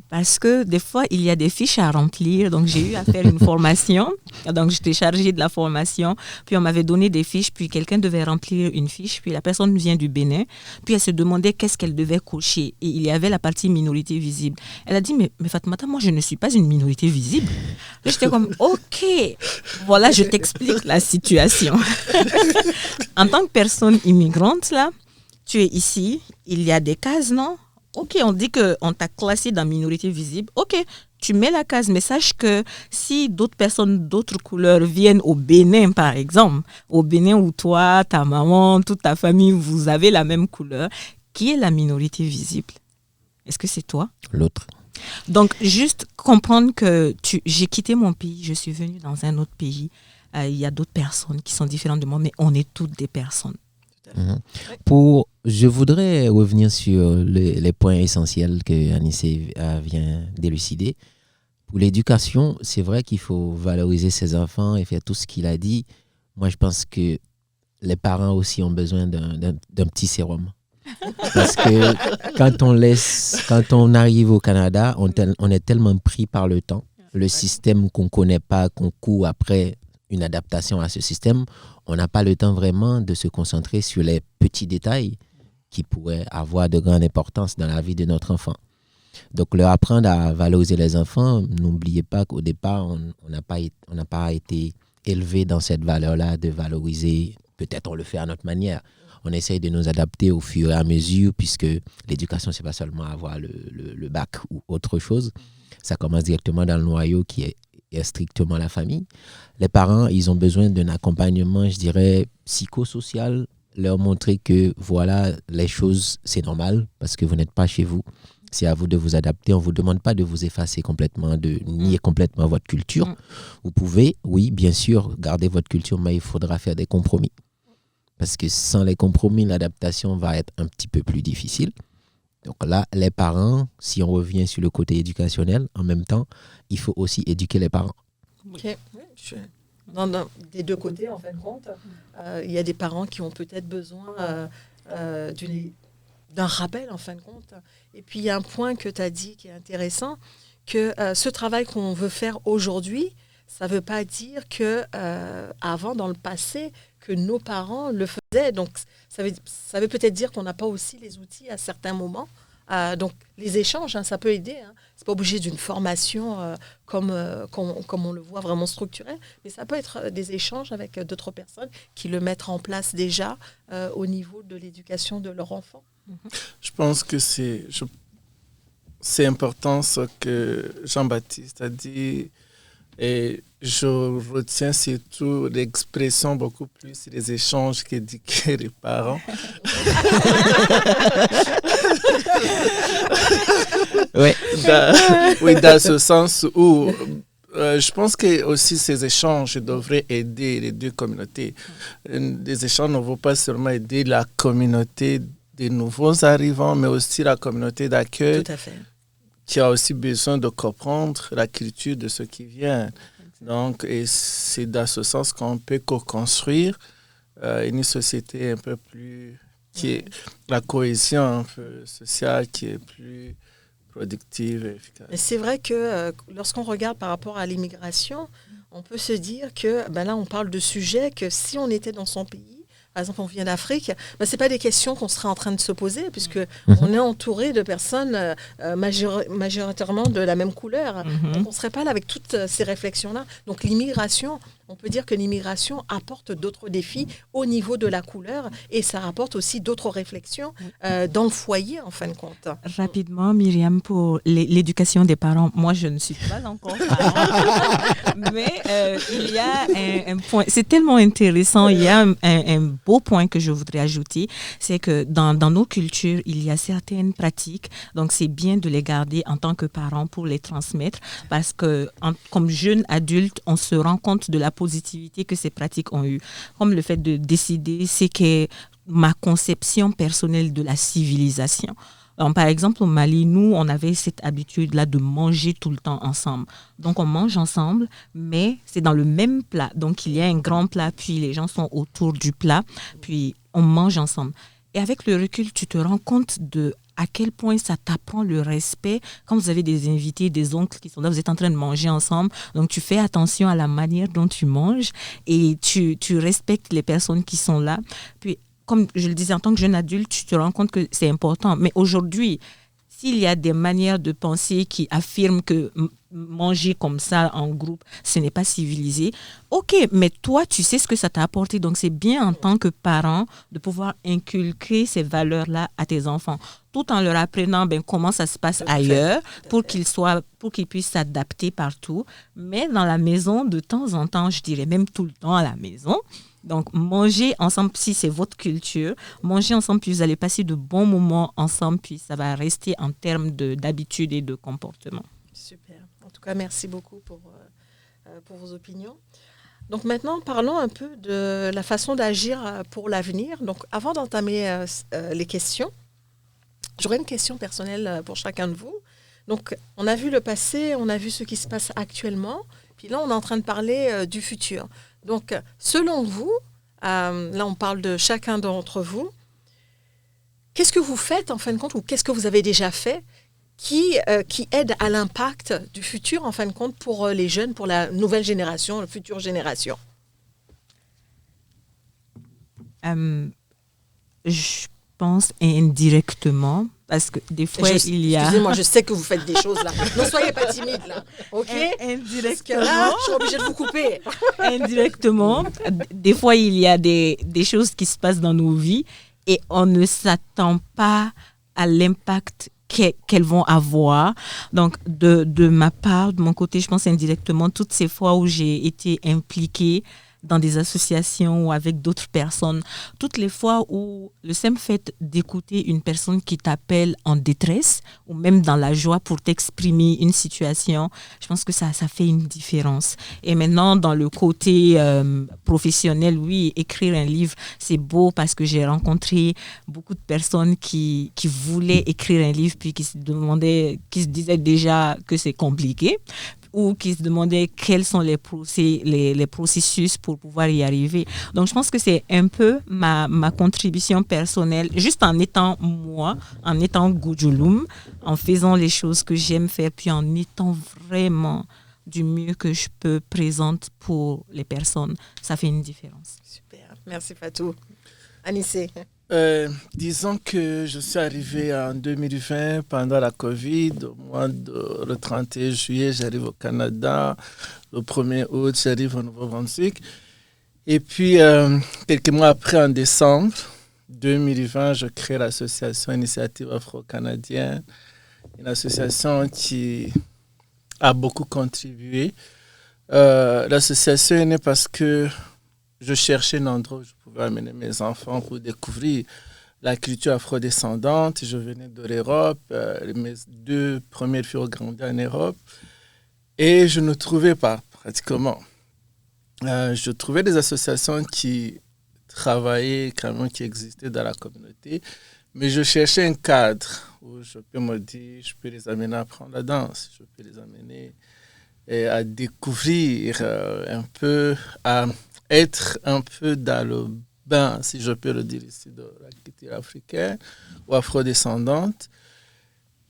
S2: Parce que des fois, il y a des fiches à remplir. Donc, j'ai eu à faire une formation. Donc, j'étais chargée de la formation. Puis, on m'avait donné des fiches. Puis, quelqu'un devait remplir une fiche. Puis, la personne vient du Bénin. Puis, elle se demandait qu'est-ce qu'elle devait cocher. Et il y avait la partie minorité visible. Elle a dit, mais Fatoumata, moi, je ne suis pas une minorité visible. Là, j'étais comme, OK, voilà, je t'explique la situation. En tant que personne immigrante, là, tu es ici. Il y a des cases, non? OK, on dit qu'on t'a classé dans minorité visible. OK, tu mets la case, mais sache que si d'autres personnes d'autres couleurs viennent au Bénin, par exemple, au Bénin où toi, ta maman, toute ta famille, vous avez la même couleur, qui est la minorité visible? Est-ce que c'est toi?
S4: L'autre.
S2: Donc, juste comprendre que j'ai quitté mon pays, je suis venue dans un autre pays. Il y a d'autres personnes qui sont différentes de moi, mais on est toutes des personnes.
S4: Je voudrais revenir sur les points essentiels que Anissé vient d'élucider. Pour l'éducation, c'est vrai qu'il faut valoriser ses enfants et faire tout ce qu'il a dit. Moi, je pense que les parents aussi ont besoin d'un petit sérum. Parce que quand on arrive au Canada, on est tellement pris par le temps. Le système qu'on ne connaît pas, qu'on court après une adaptation à ce système, on n'a pas le temps vraiment de se concentrer sur les petits détails qui pourraient avoir de grande importance dans la vie de notre enfant. Donc, leur apprendre à valoriser les enfants, n'oubliez pas qu'au départ, on n'a pas été élevé dans cette valeur-là de valoriser. Peut-être on le fait à notre manière. On essaye de nous adapter au fur et à mesure, puisque l'éducation, ce n'est pas seulement avoir le bac ou autre chose. Ça commence directement dans le noyau qui est strictement la famille. Les parents, ils ont besoin d'un accompagnement, je dirais, psychosocial, leur montrer que voilà, les choses, c'est normal parce que vous n'êtes pas chez vous. C'est à vous de vous adapter. On ne vous demande pas de vous effacer complètement, de nier complètement votre culture. Vous pouvez, oui, bien sûr, garder votre culture, mais il faudra faire des compromis. Parce que sans les compromis, l'adaptation va être un petit peu plus difficile. Donc là, les parents, si on revient sur le côté éducationnel, en même temps, il faut aussi éduquer les parents.
S1: Ok. Des deux côtés, en fin de compte, il y a des parents qui ont peut-être besoin d'un rappel, en fin de compte. Et puis, il y a un point que tu as dit qui est intéressant, que ce travail qu'on veut faire aujourd'hui, ça ne veut pas dire qu'avant, dans le passé, que nos parents le faisaient. Donc, ça veut peut-être dire qu'on n'a pas aussi les outils à certains moments. Donc, les échanges, ça peut aider. Ce n'est pas obligé d'une formation comme on le voit vraiment structurée, mais ça peut être des échanges avec d'autres personnes qui le mettent en place déjà au niveau de l'éducation de leur enfant.
S3: Je pense que c'est important ce que Jean-Baptiste a dit. Et je retiens surtout l'expression beaucoup plus les échanges qu'éduquer les parents. Dans ce sens où je pense que aussi ces échanges devraient aider les deux communautés. Les échanges ne vont pas seulement aider la communauté des nouveaux arrivants, mais aussi la communauté d'accueil.
S1: Tout à fait.
S3: Qui a aussi besoin de comprendre la culture de ceux qui viennent. Donc, et c'est dans ce sens qu'on peut co-construire une société un peu plus qui est la cohésion un peu sociale qui est plus productive et efficace.
S1: Mais c'est vrai que lorsqu'on regarde par rapport à l'immigration, on peut se dire que là, on parle de sujets que si on était dans son pays, par exemple, on vient d'Afrique, ce n'est pas des questions qu'on serait en train de se poser, puisque on est entouré de personnes majoritairement de la même couleur. Donc, on ne serait pas là avec toutes ces réflexions-là. Donc, l'immigration, on peut dire que l'immigration apporte d'autres défis au niveau de la couleur et ça apporte aussi d'autres réflexions dans le foyer, en fin de compte.
S2: Rapidement, Myriam, pour l'éducation des parents, moi, je ne suis pas encore parent, mais il y a un point, c'est tellement intéressant, il y a un beau point que je voudrais ajouter, c'est que dans nos cultures, il y a certaines pratiques, donc c'est bien de les garder en tant que parents pour les transmettre, parce que comme jeunes adultes, on se rend compte de la positivité que ces pratiques ont eu, comme le fait de décider c'est que ma conception personnelle de la civilisation. Donc, par exemple, au Mali, nous, on avait cette habitude-là de manger tout le temps ensemble. Donc, on mange ensemble, mais c'est dans le même plat. Donc, il y a un grand plat, puis les gens sont autour du plat, puis on mange ensemble. Et avec le recul, tu te rends compte de à quel point ça t'apprend le respect. Quand vous avez des invités, des oncles qui sont là, vous êtes en train de manger ensemble, donc tu fais attention à la manière dont tu manges et tu respectes les personnes qui sont là. Puis, comme je le disais, en tant que jeune adulte, tu te rends compte que c'est important. Mais aujourd'hui, s'il y a des manières de penser qui affirment que manger comme ça en groupe, ce n'est pas civilisé, ok, mais toi, tu sais ce que ça t'a apporté. Donc, c'est bien en tant que parent de pouvoir inculquer ces valeurs-là à tes enfants, tout en leur apprenant comment ça se passe ailleurs pour qu'ils puissent s'adapter partout. Mais dans la maison, de temps en temps, je dirais même tout le temps à la maison, donc, mangez ensemble, si c'est votre culture, mangez ensemble, puis vous allez passer de bons moments ensemble, puis ça va rester en termes d'habitude et de comportement.
S1: Super. En tout cas, merci beaucoup pour vos opinions. Donc, maintenant, parlons un peu de la façon d'agir pour l'avenir. Donc, avant d'entamer les questions, j'aurais une question personnelle pour chacun de vous. Donc, on a vu le passé, on a vu ce qui se passe actuellement, puis là, on est en train de parler du futur. Donc, selon vous, là on parle de chacun d'entre vous, qu'est-ce que vous faites en fin de compte ou qu'est-ce que vous avez déjà fait qui aide à l'impact du futur en fin de compte pour les jeunes, pour la nouvelle génération, la future génération?
S2: Je pense indirectement. Parce que des fois, il y a...
S1: Excusez-moi, je sais que vous faites des choses là. Ne soyez pas timide là. OK?
S2: Indirectement.
S1: Parce que là, je suis obligée de vous couper.
S2: Indirectement. Des fois, il y a des choses qui se passent dans nos vies et on ne s'attend pas à l'impact qu'elles vont avoir. Donc, de ma part, de mon côté, je pense indirectement, toutes ces fois où j'ai été impliquée dans des associations ou avec d'autres personnes, toutes les fois où le simple fait d'écouter une personne qui t'appelle en détresse ou même dans la joie pour t'exprimer une situation, je pense que ça fait une différence. Et maintenant, dans le côté professionnel, oui, écrire un livre, c'est beau parce que j'ai rencontré beaucoup de personnes qui voulaient écrire un livre puis qui se disaient déjà que c'est compliqué, ou qui se demandaient quels sont les processus pour pouvoir y arriver. Donc, je pense que c'est un peu ma contribution personnelle, juste en étant moi, en étant Goujoulum, en faisant les choses que j'aime faire, puis en étant vraiment du mieux que je peux présente pour les personnes. Ça fait une différence.
S1: Super. Merci Fatou. Anissé.
S3: Disons que je suis arrivé en 2020 pendant la Covid. Le 31 juillet, j'arrive au Canada. Le 1er août, j'arrive au Nouveau-Brunswick. Et puis, quelques mois après, en décembre 2020, je crée l'association Initiative Afro-Canadienne, une association qui a beaucoup contribué. L'association est née parce que je cherchais un endroit où je pouvais amener mes enfants pour découvrir la culture afrodescendante. Je venais de l'Europe. Mes 2 premières filles ont grandi en Europe. Et je ne trouvais pas, pratiquement. Je trouvais des associations qui travaillaient, qui existaient dans la communauté. Mais je cherchais un cadre où je peux me dire, je peux les amener à apprendre la danse. Je peux les amener à découvrir un peu, à être un peu dans le bain, si je peux le dire ici, de la culture africaine ou afrodescendante.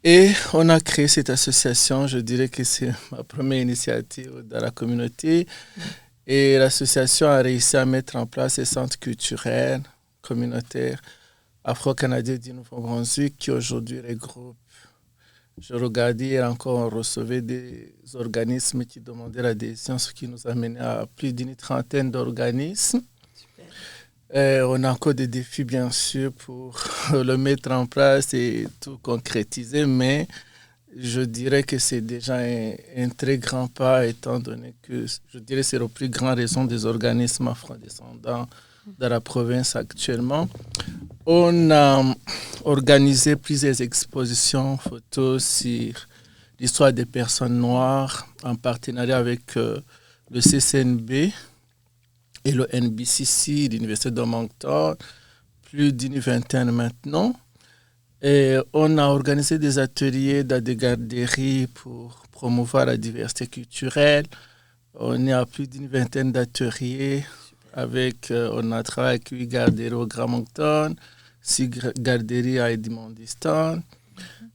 S3: Et on a créé cette association, je dirais que c'est ma première initiative dans la communauté. Et l'association a réussi à mettre en place des centres culturels, communautaires, afro-canadiens du Nouveau-Brunswick qui aujourd'hui regroupent. Je regardais hier encore, on recevait des organismes qui demandaient l'adhésion, ce qui nous a mené à plus d'une trentaine d'organismes. On a encore des défis, bien sûr, pour le mettre en place et tout concrétiser, mais je dirais que c'est déjà un très grand pas, étant donné que je dirais que c'est la plus grande raison des organismes afrodescendants dans la province actuellement. On a organisé plusieurs expositions photos sur l'histoire des personnes noires en partenariat avec le CCNB et le NBCC, l'Université de Moncton, plus d'une vingtaine maintenant. Et on a organisé des ateliers dans des garderies pour promouvoir la diversité culturelle. On est à plus d'une vingtaine d'ateliers. On a travaillé avec 8 garderies au Grand Moncton, 6 garderies à Edmondistan.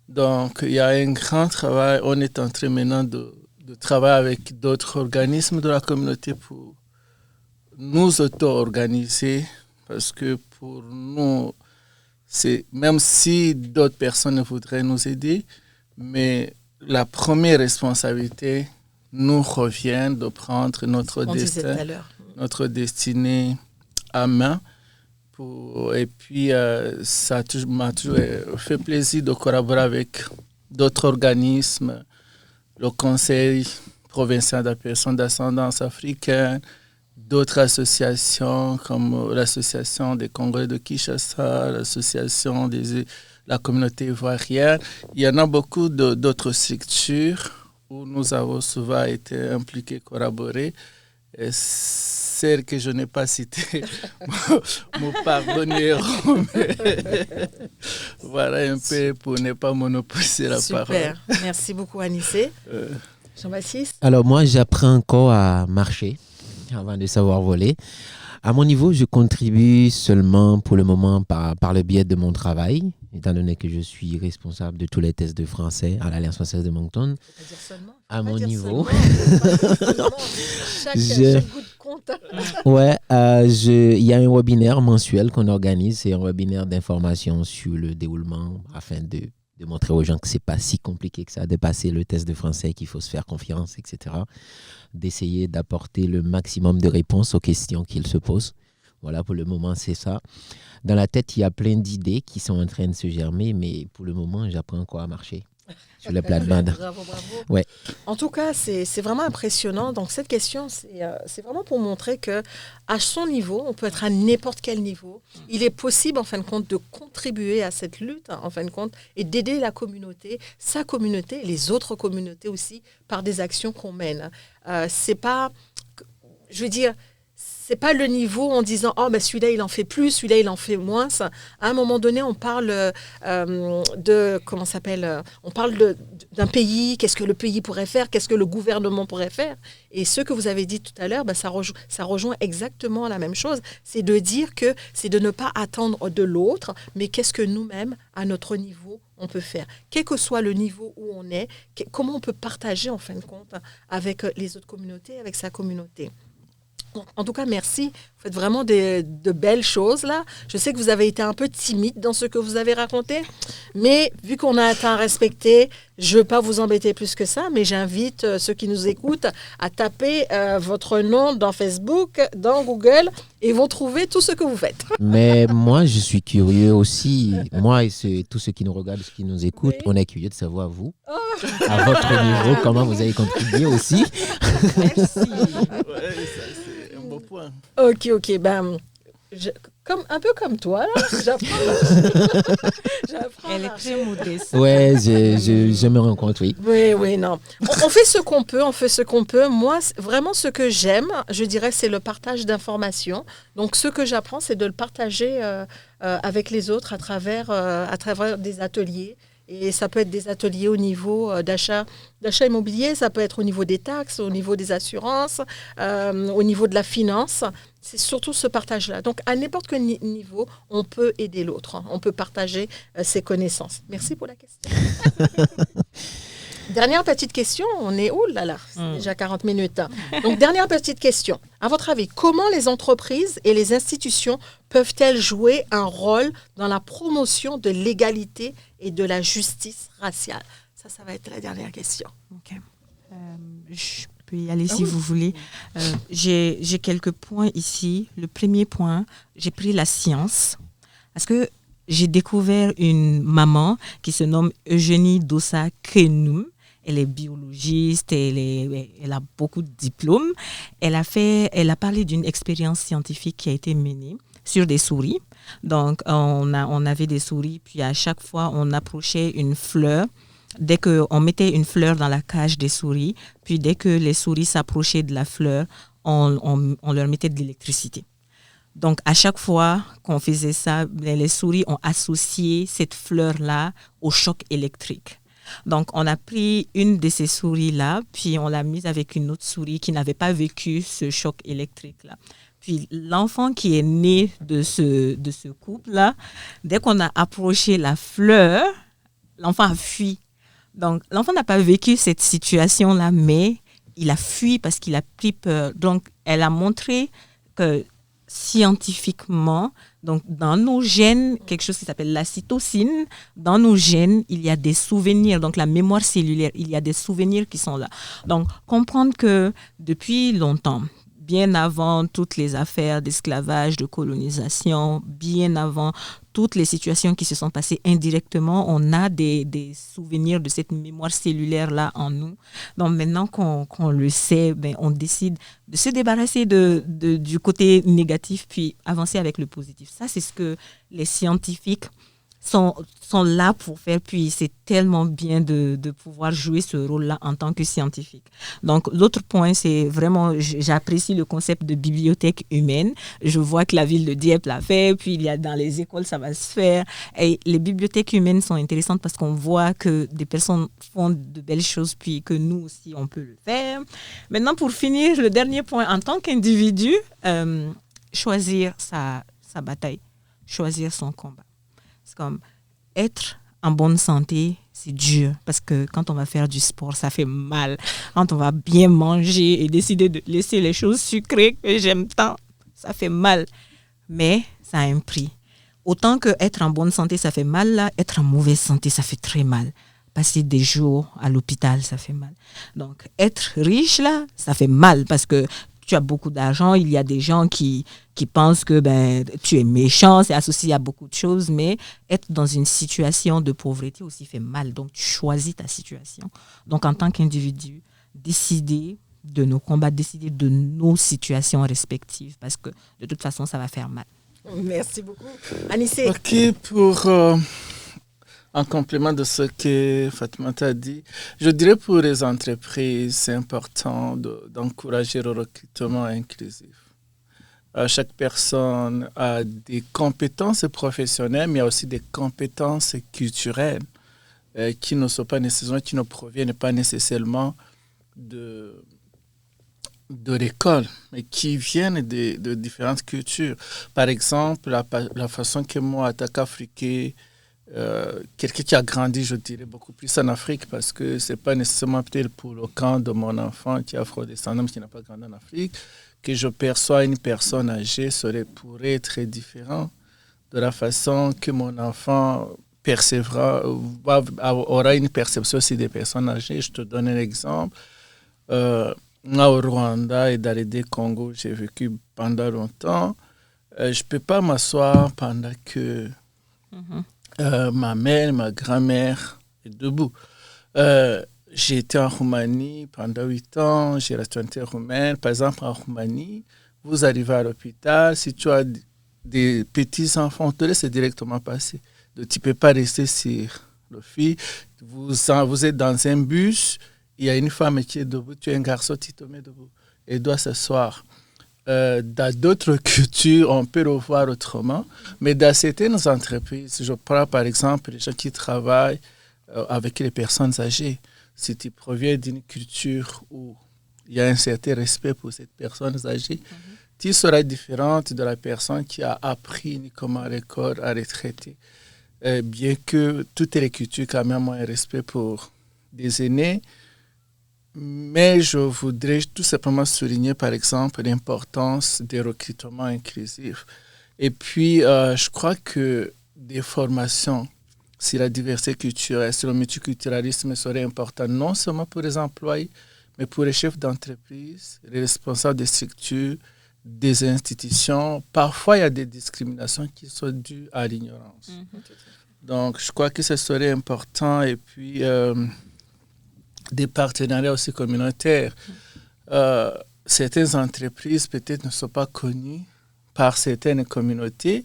S3: Donc, il y a un grand travail. On est en train maintenant de travailler avec d'autres organismes de la communauté pour nous auto-organiser. Parce que pour nous, même si d'autres personnes voudraient nous aider, mais la première responsabilité nous revient de prendre notre destinée à main. Et puis, ça m'a toujours fait plaisir de collaborer avec d'autres organismes, le Conseil provincial des personnes d'ascendance africaine, d'autres associations comme l'Association des Congrès de Kinshasa, l'Association de la communauté ivoirienne. Il y en a beaucoup d'autres structures où nous avons souvent été impliqués, collaborés. Et celles que je n'ai pas citées me pardonneront. Voilà un peu pour ne pas monopoliser la parole.
S1: Super, merci beaucoup Anissé. Jean-Baptiste?
S4: Alors moi, j'apprends encore à marcher avant de savoir voler. À mon niveau, je contribue seulement pour le moment par le biais de mon travail, étant donné que je suis responsable de tous les tests de français à l'Alliance française de Moncton. À mon niveau.
S1: Chaque bout de compte.
S4: Ouais, il y a un webinaire mensuel qu'on organise. C'est un webinaire d'information sur le déroulement afin de montrer aux gens que ce n'est pas si compliqué que ça, de passer le test de français, qu'il faut se faire confiance, etc. D'essayer d'apporter le maximum de réponses aux questions qu'ils se posent. Voilà, pour le moment, c'est ça. Dans la tête, il y a plein d'idées qui sont en train de se germer, mais pour le moment, j'apprends encore à marcher sur les plates-bandes.
S1: Bravo.
S4: Ouais.
S1: En tout cas, c'est vraiment impressionnant. Donc, cette question, c'est vraiment pour montrer qu'à son niveau, on peut être à n'importe quel niveau. Il est possible, en fin de compte, de contribuer à cette lutte, en fin de compte, et d'aider la communauté, sa communauté, et les autres communautés aussi, par des actions qu'on mène. C'est pas, je veux dire, c'est pas le niveau en disant oh ben celui-là il en fait plus, celui-là il en fait moins. À un moment donné, on parle on parle d'un pays. Qu'est-ce que le pays pourrait faire? Qu'est-ce que le gouvernement pourrait faire? Et ce que vous avez dit tout à l'heure, ça rejoint exactement la même chose. C'est de dire que c'est de ne pas attendre de l'autre, mais qu'est-ce que nous-mêmes, à notre niveau, on peut faire. Quel que soit le niveau où on est, comment on peut partager en fin de compte avec les autres communautés, avec sa communauté. En tout cas, merci. Vous faites vraiment de belles choses là. Je sais que vous avez été un peu timide dans ce que vous avez raconté, mais vu qu'on a un temps à respecter, je ne veux pas vous embêter plus que ça, mais j'invite ceux qui nous écoutent à taper votre nom dans Facebook, dans Google, et vont trouver tout ce que vous faites.
S4: Mais moi, je suis curieux aussi. Moi et tous ceux qui nous regardent, ceux qui nous écoutent, on est curieux de savoir vous, à votre niveau, comment vous avez contribué aussi.
S1: Merci.
S3: Ouais, ça, c'est un beau point.
S1: Ok. Un peu comme toi, là. J'apprends.
S2: Elle est très modeste.
S4: Ouais, je me rends compte, oui.
S1: Oui, non. On fait ce qu'on peut, Moi, vraiment, ce que j'aime, je dirais, c'est le partage d'informations. Donc, ce que j'apprends, c'est de le partager avec les autres à travers des ateliers Et ça peut être des ateliers au niveau d'achat immobilier, ça peut être au niveau des taxes, au niveau des assurances, au niveau de la finance. C'est surtout ce partage-là. Donc, à n'importe quel niveau, on peut aider l'autre. Hein. On peut partager ses connaissances. Merci pour la question. Dernière petite question. On est où là? C'est déjà 40 minutes. Donc, dernière petite question. À votre avis, comment les entreprises et les institutions peuvent-elles jouer un rôle dans la promotion de l'égalité et de la justice raciale? Ça va être la dernière question.
S2: OK. Je peux y aller si vous voulez. J'ai quelques points ici. Le premier point, j'ai pris la science parce que j'ai découvert une maman qui se nomme Eugénie Dossa-Kenoum. Elle est biologiste, elle a beaucoup de diplômes. Elle a parlé d'une expérience scientifique qui a été menée sur des souris. Donc, on avait des souris, puis à chaque fois, on approchait une fleur. Dès qu'on mettait une fleur dans la cage des souris, puis dès que les souris s'approchaient de la fleur, on leur mettait de l'électricité. Donc, à chaque fois qu'on faisait ça, les souris ont associé cette fleur-là au choc électrique. Donc, on a pris une de ces souris-là, puis on l'a mise avec une autre souris qui n'avait pas vécu ce choc électrique-là. Puis l'enfant qui est né de ce couple-là, dès qu'on a approché la fleur, l'enfant a fui. Donc, l'enfant n'a pas vécu cette situation-là, mais il a fui parce qu'il a pris peur. Donc, elle a montré que scientifiquement, donc dans nos gènes, quelque chose qui s'appelle la cytosine, dans nos gènes, il y a des souvenirs. Donc, la mémoire cellulaire, il y a des souvenirs qui sont là. Donc, comprendre que depuis longtemps, bien avant toutes les affaires d'esclavage, de colonisation, bien avant toutes les situations qui se sont passées indirectement, on a des souvenirs de cette mémoire cellulaire-là en nous. Donc maintenant qu'on le sait, on décide de se débarrasser du côté négatif puis avancer avec le positif. Ça, c'est ce que les scientifiques sont là pour faire, puis c'est tellement bien de pouvoir jouer ce rôle-là en tant que scientifique. Donc, l'autre point, c'est vraiment, j'apprécie le concept de bibliothèque humaine. Je vois que la ville de Dieppe l'a fait, puis il y a dans les écoles, ça va se faire. Et les bibliothèques humaines sont intéressantes parce qu'on voit que des personnes font de belles choses, puis que nous aussi, on peut le faire. Maintenant, pour finir, le dernier point, en tant qu'individu, choisir sa bataille, choisir son combat. C'est comme être en bonne santé, c'est dur parce que quand on va faire du sport, ça fait mal. Quand on va bien manger et décider de laisser les choses sucrées que j'aime tant, ça fait mal. Mais ça a un prix. Autant que être en bonne santé, ça fait mal, là, être en mauvaise santé, ça fait très mal. Passer des jours à l'hôpital, ça fait mal. Donc, être riche, là, ça fait mal parce que tu as beaucoup d'argent, il y a des gens qui pensent que tu es méchant, c'est associé à beaucoup de choses, mais être dans une situation de pauvreté aussi fait mal. Donc, tu choisis ta situation. Donc, en tant qu'individu, décider de nos combats, décider de nos situations respectives, parce que de toute façon, ça va faire mal.
S1: Merci beaucoup. Anissé.
S3: OK, en complément de ce que Fatoumata a dit, je dirais pour les entreprises, c'est important d'encourager le recrutement inclusif. Chaque personne a des compétences professionnelles, mais il y a aussi des compétences culturelles qui ne sont pas nécessairement, qui ne proviennent pas nécessairement de l'école, mais qui viennent de différentes cultures. Par exemple, la façon que moi, en tant qu'Africain, quelqu'un qui a grandi, je dirais, beaucoup plus en Afrique, parce que ce n'est pas nécessairement peut-être pour le cas de mon enfant qui est afro-descendant, qui n'a pas grandi en Afrique, que je perçois une personne âgée pourrait être très différent de la façon que mon enfant aura une perception aussi des personnes âgées. Je te donne un exemple. Moi, au Rwanda et dans les deux Congo, j'ai vécu pendant longtemps. Je ne peux pas m'asseoir pendant que ma mère, ma grand-mère est debout. J'ai été en Roumanie pendant 8 ans, j'ai resté en roumaine. Par exemple, en Roumanie, vous arrivez à l'hôpital, si tu as des petits-enfants, on te laisse directement passer. Donc, tu ne peux pas rester sur le fil. Vous êtes dans un bus, il y a une femme qui est debout, tu es un garçon, tu te mets debout et doit s'asseoir. Dans d'autres cultures, on peut le voir autrement, mais dans certaines entreprises, je prends par exemple les gens qui travaillent avec les personnes âgées. Si tu proviens d'une culture où il y a un certain respect pour cette personne âgée, tu seras différente de la personne qui a appris comment à retraiter. Bien que toutes les cultures quand même ont un respect pour des aînés, mais je voudrais tout simplement souligner par exemple l'importance des recrutements inclusifs. Et puis, je crois que des formations sur la diversité culturelle, sur le multiculturalisme seraient importantes, non seulement pour les employés, mais pour les chefs d'entreprise, les responsables des structures, des institutions. Parfois, il y a des discriminations qui sont dues à l'ignorance. Donc, je crois que ce serait important. Et puis, des partenariats aussi communautaires. Certaines entreprises, peut-être, ne sont pas connues par certaines communautés.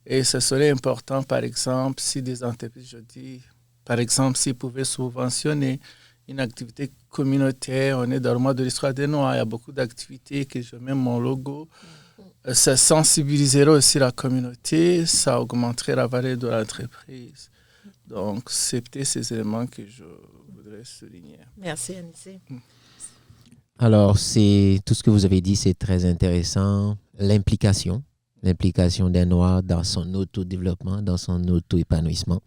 S3: Et ce serait important, par exemple, si des entreprises, je dis, par exemple, s'ils pouvaient subventionner une activité communautaire. On est dans le mois de l'histoire des Noirs. Il y a beaucoup d'activités que je mets mon logo. Ça sensibiliserait aussi la communauté. Ça augmenterait la valeur de l'entreprise. Donc, c'est peut-être ces éléments que je voudrais souligner.
S1: Merci, Anissé.
S4: Alors, c'est tout ce que vous avez dit, c'est très intéressant. L'implication d'un Noir dans son auto-développement, dans son auto-épanouissement,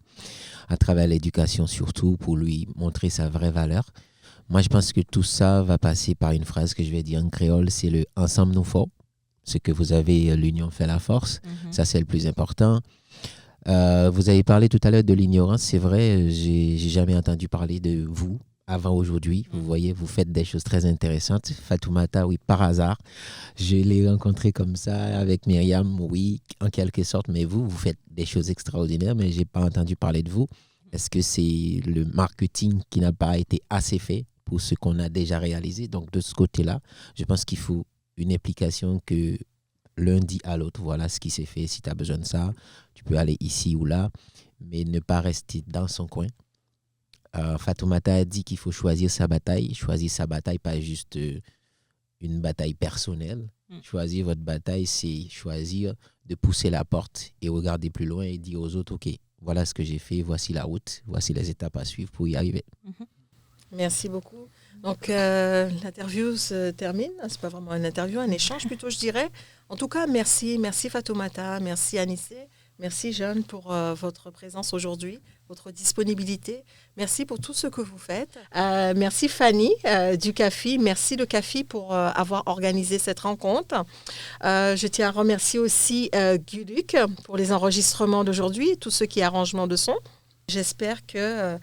S4: à travers l'éducation surtout, pour lui montrer sa vraie valeur. Moi, je pense que tout ça va passer par une phrase que je vais dire en créole, c'est le « ensemble nous fort ». Ce que vous avez, l'union fait la force. Ça, c'est le plus important. Vous avez parlé tout à l'heure de l'ignorance. C'est vrai, j'ai jamais entendu parler de vous avant aujourd'hui. Vous voyez, vous faites des choses très intéressantes. Fatoumata, oui, par hasard. Je l'ai rencontré comme ça avec Myriam, oui, en quelque sorte. Mais vous faites des choses extraordinaires, mais je n'ai pas entendu parler de vous. Est-ce que c'est le marketing qui n'a pas été assez fait pour ce qu'on a déjà réalisé? Donc, de ce côté-là, je pense qu'il faut une implication que l'un dit à l'autre. Voilà ce qui s'est fait. Si tu as besoin de ça, tu peux aller ici ou là, mais ne pas rester dans son coin. Fatoumata a dit qu'il faut choisir sa bataille, pas juste une bataille personnelle. Choisir votre bataille, c'est choisir de pousser la porte et regarder plus loin et dire aux autres, OK, voilà ce que j'ai fait, voici la route, voici les étapes à suivre pour y arriver.
S1: Merci beaucoup. Donc, l'interview se termine. Ce n'est pas vraiment une interview, un échange plutôt, je dirais. En tout cas, merci Fatoumata, merci Anissé, merci Jeanne pour votre présence aujourd'hui, votre disponibilité. Merci pour tout ce que vous faites. Merci Fanny du CAFI. Merci le CAFI pour avoir organisé cette rencontre. Je tiens à remercier aussi Guluc pour les enregistrements d'aujourd'hui, tout ce qui est arrangement de son. J'espère que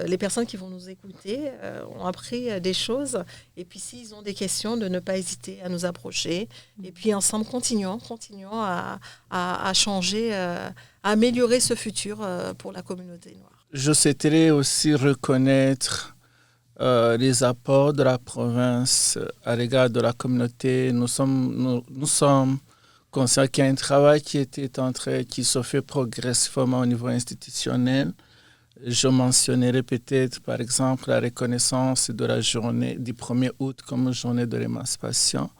S1: les personnes qui vont nous écouter ont appris des choses. Et puis, s'ils ont des questions, de ne pas hésiter à nous approcher. Et puis, ensemble, continuons à changer, à améliorer ce futur pour la communauté noire.
S3: Je souhaiterais aussi reconnaître les apports de la province à l'égard de la communauté. Nous sommes conscients qu'il y a un travail qui se fait progressivement au niveau institutionnel. Je mentionnerai peut-être, par exemple, la reconnaissance de la journée du 1er août comme journée de l'émancipation,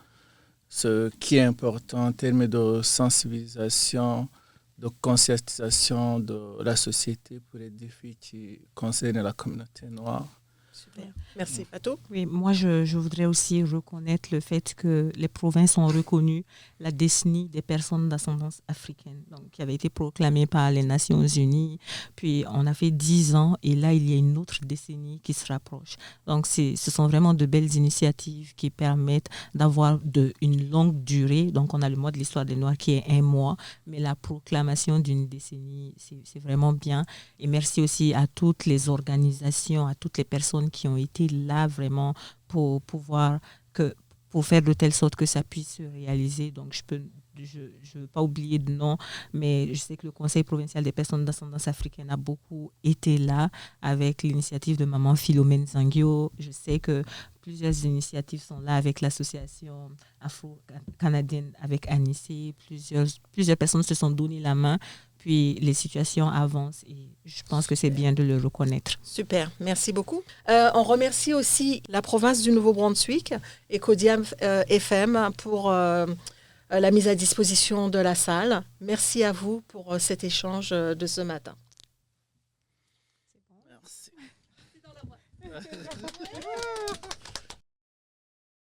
S3: ce qui est important en termes de sensibilisation, de conscientisation de la société pour les défis qui concernent la communauté noire.
S1: Super. Merci, Fatou.
S2: Oui, moi, je voudrais aussi reconnaître le fait que les provinces ont reconnu la décennie des personnes d'ascendance africaine, donc, qui avait été proclamée par les Nations Unies. Puis, on a fait 10 ans et là, il y a une autre décennie qui se rapproche. Donc, ce sont vraiment de belles initiatives qui permettent d'avoir une longue durée. Donc, on a le mois de l'histoire des Noirs qui est 1 mois, mais la proclamation d'une décennie, c'est vraiment bien. Et merci aussi à toutes les organisations, à toutes les personnes qui ont été là vraiment pour faire de telle sorte que ça puisse se réaliser. Donc, je ne veux pas oublier de nom, mais je sais que le Conseil provincial des personnes d'ascendance africaine a beaucoup été là avec l'initiative de Maman Philomène Zangio. Je sais que plusieurs initiatives sont là avec l'association afro-canadienne avec Anissé. Plusieurs personnes se sont donné la main. Puis les situations avancent et je pense que c'est bien de le reconnaître.
S1: Super, merci beaucoup. On remercie aussi la province du Nouveau-Brunswick et Kodiam FM pour la mise à disposition de la salle. Merci à vous pour cet échange de ce matin.